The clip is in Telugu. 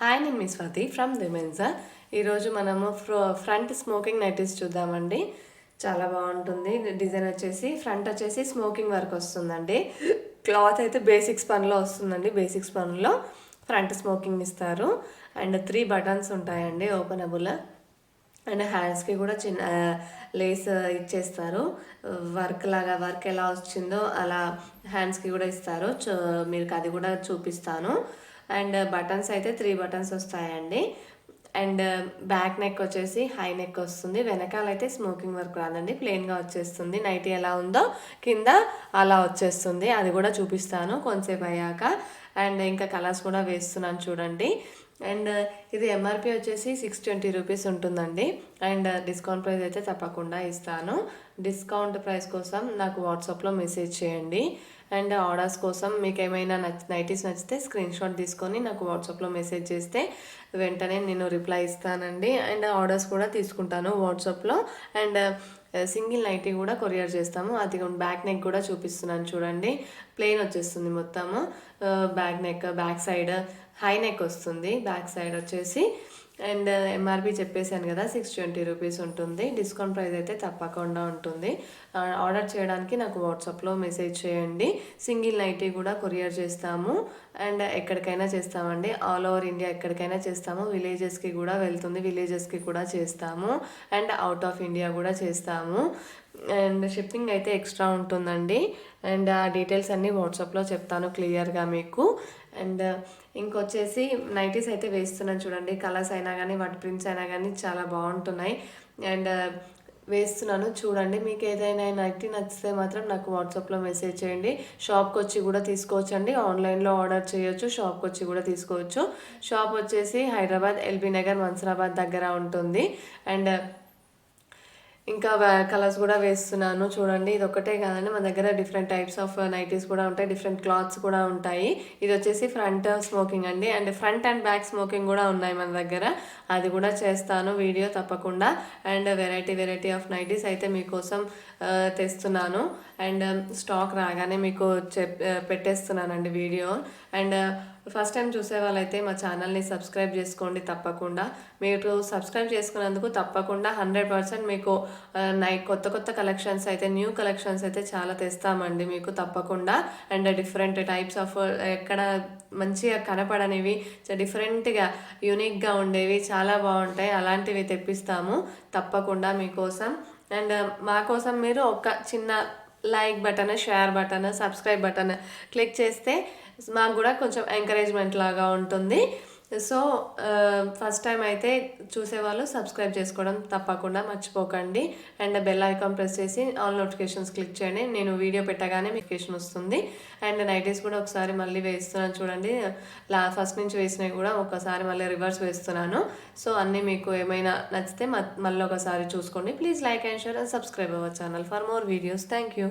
హాయ్, నేను మీ స్వాతి ఫ్రమ్ దిమెన్సా. ఈరోజు మనము ఫ్రంట్ స్మోకింగ్ నైటీస్ చూద్దామండి. చాలా బాగుంటుంది. డిజైన్ వచ్చేసి ఫ్రంట్ వచ్చేసి స్మోకింగ్ వర్క్ వస్తుందండి. క్లాత్ అయితే బేసిక్స్ పనిలో వస్తుందండి. బేసిక్స్ పనిలో ఫ్రంట్ స్మోకింగ్ ఇస్తారు. అండ్ 3 బటన్స్ ఉంటాయండి ఓపెనబుల్. అండ్ హ్యాండ్స్కి కూడా చిన్న లేస్ ఇచ్చేస్తారు. వర్క్ ఎలా వచ్చిందో అలా హ్యాండ్స్కి కూడా ఇస్తారు. మీకు అది కూడా చూపిస్తాను. అండ్ బటన్స్ అయితే 3 బటన్స్ వస్తాయండి. అండ్ బ్యాక్ నెక్ వచ్చేసి హై నెక్ వస్తుంది. వెనకాల అయితే స్మోకింగ్ వర్క్ రాదండి, ప్లెయిన్గా వచ్చేస్తుంది. నైటీ ఎలా ఉందో కింద అలా వచ్చేస్తుంది. అది కూడా చూపిస్తాను కొంతసేపు అయ్యాక. అండ్ ఇంకా కలర్స్ కూడా వేస్తున్నాను చూడండి. అండ్ ఇది ఎంఆర్పి వచ్చేసి 620 రూపీస్ ఉంటుందండి. అండ్ డిస్కౌంట్ ప్రైస్ అయితే తప్పకుండా ఇస్తాను. డిస్కౌంట్ ప్రైస్ కోసం నాకు వాట్సాప్లో మెసేజ్ చేయండి. అండ్ ఆర్డర్స్ కోసం మీకు ఏమైనా నైటీస్ నచ్చితే స్క్రీన్ షాట్ తీసుకొని నాకు వాట్సాప్లో మెసేజ్ చేస్తే వెంటనే నేను రిప్లై ఇస్తానండి. అండ్ ఆర్డర్స్ కూడా తీసుకుంటాను వాట్సాప్లో. అండ్ సింగిల్ నైటీ కూడా కొరియర్ చేస్తాము. అది బ్యాక్ నెక్ కూడా చూపిస్తున్నాను చూడండి. ప్లెయిన్ వచ్చేస్తుంది మొత్తము. బ్యాక్ సైడ్ హై నెక్ వస్తుంది. బ్యాక్ సైడ్ వచ్చేసి అండ్ ఎంఆర్పి చెప్పేశాను కదా, 620 రూపీస్ ఉంటుంది. డిస్కౌంట్ ప్రైస్ అయితే తప్పకుండా ఉంటుంది. ఆర్డర్ చేయడానికి నాకు వాట్సాప్లో మెసేజ్ చేయండి. సింగిల్ నైటీ కూడా కొరియర్ చేస్తాము. అండ్ ఎక్కడికైనా చేస్తామండి. ఆల్ ఓవర్ ఇండియా ఎక్కడికైనా చేస్తాము. విలేజెస్కి కూడా వెళ్తుంది, విలేజెస్కి కూడా చేస్తాము. అండ్ అవుట్ ఆఫ్ ఇండియా కూడా చేస్తాము. అండ్ షిప్పింగ్ అయితే ఎక్స్ట్రా ఉంటుందండి. అండ్ ఆ డీటెయిల్స్ అన్నీ వాట్సాప్లో చెప్తాను క్లియర్గా మీకు. అండ్ ఇంకొచ్చేసి నైటీస్ అయితే వేస్తున్నాను చూడండి. కలర్స్ అయినా కానీ వాటి ప్రింట్స్ అయినా కానీ చాలా బాగుంటున్నాయి. అండ్ వేస్తున్నాను చూడండి. మీకు ఏదైనా నైటీ నచ్చితే మాత్రం నాకు వాట్సాప్లో మెసేజ్ చేయండి. షాప్కి వచ్చి కూడా తీసుకోవచ్చు అండి. ఆన్లైన్లో ఆర్డర్ చేయొచ్చు, షాప్కి వచ్చి కూడా తీసుకోవచ్చు. షాప్ వచ్చేసి హైదరాబాద్ ఎల్బీ నగర్ మన్సరాబాద్ దగ్గర ఉంటుంది. అండ్ ఇంకా కలర్స్ కూడా వేస్తున్నాను చూడండి. ఇది ఒకటే కాదండి, మన దగ్గర డిఫరెంట్ టైప్స్ ఆఫ్ నైటీస్ కూడా ఉంటాయి, డిఫరెంట్ క్లాత్స్ కూడా ఉంటాయి. ఇది వచ్చేసి ఫ్రంట్ స్మోకింగ్ అండి. And front and back smoking కూడా ఉన్నాయి మన దగ్గర. అది కూడా చేస్తాను వీడియో తప్పకుండా. అండ్ వెరైటీ ఆఫ్ నైటీస్ అయితే మీకోసం తెస్తున్నాను. అండ్ స్టాక్ రాగానే మీకు పెట్టేస్తున్నానండి వీడియో. అండ్ ఫస్ట్ టైం చూసే వాళ్ళైతే మా ఛానల్ని సబ్స్క్రైబ్ చేసుకోండి తప్పకుండా. మీరు సబ్స్క్రైబ్ చేసుకున్నందుకు తప్పకుండా 100% మీకు కొత్త కలెక్షన్స్ అయితే, న్యూ కలెక్షన్స్ అయితే చాలా తెస్తామండి మీకు తప్పకుండా. అండ్ డిఫరెంట్ టైప్స్ ఆఫ్ ఎక్కడ మంచిగా కనపడనివి, డిఫరెంట్గా యూనిక్గా ఉండేవి చాలా బాగుంటాయి. అలాంటివి తెప్పిస్తాము తప్పకుండా మీకోసం. అండ్ మా కోసం మీరు ఒక చిన్న like button, share button, subscribe button click చేస్తే మాకు కూడా కొంచెం ఎంకరేజ్మెంట్ లాగా ఉంటుంది. సో ఫస్ట్ టైం అయితే చూసేవాళ్ళు సబ్స్క్రైబ్ చేసుకోవడం తప్పకుండా మర్చిపోకండి. అండ్ బెల్ ఐకాన్ ప్రెస్ చేసి ఆల్ నోటిఫికేషన్స్ క్లిక్ చేయండి. నేను వీడియో పెట్టగానే నోటిఫికేషన్ వస్తుంది. అండ్ నైటీస్ కూడా ఒకసారి మళ్ళీ వేస్తున్నాను చూడండి. ఫస్ట్ నుంచి వేసినవి కూడా ఒకసారి మళ్ళీ రివర్స్ వేస్తున్నాను. సో అన్నీ మీకు ఏమైనా నచ్చితే మళ్ళీ ఒకసారి చూసుకోండి. Please like and share and subscribe our channel for more videos. Thank you.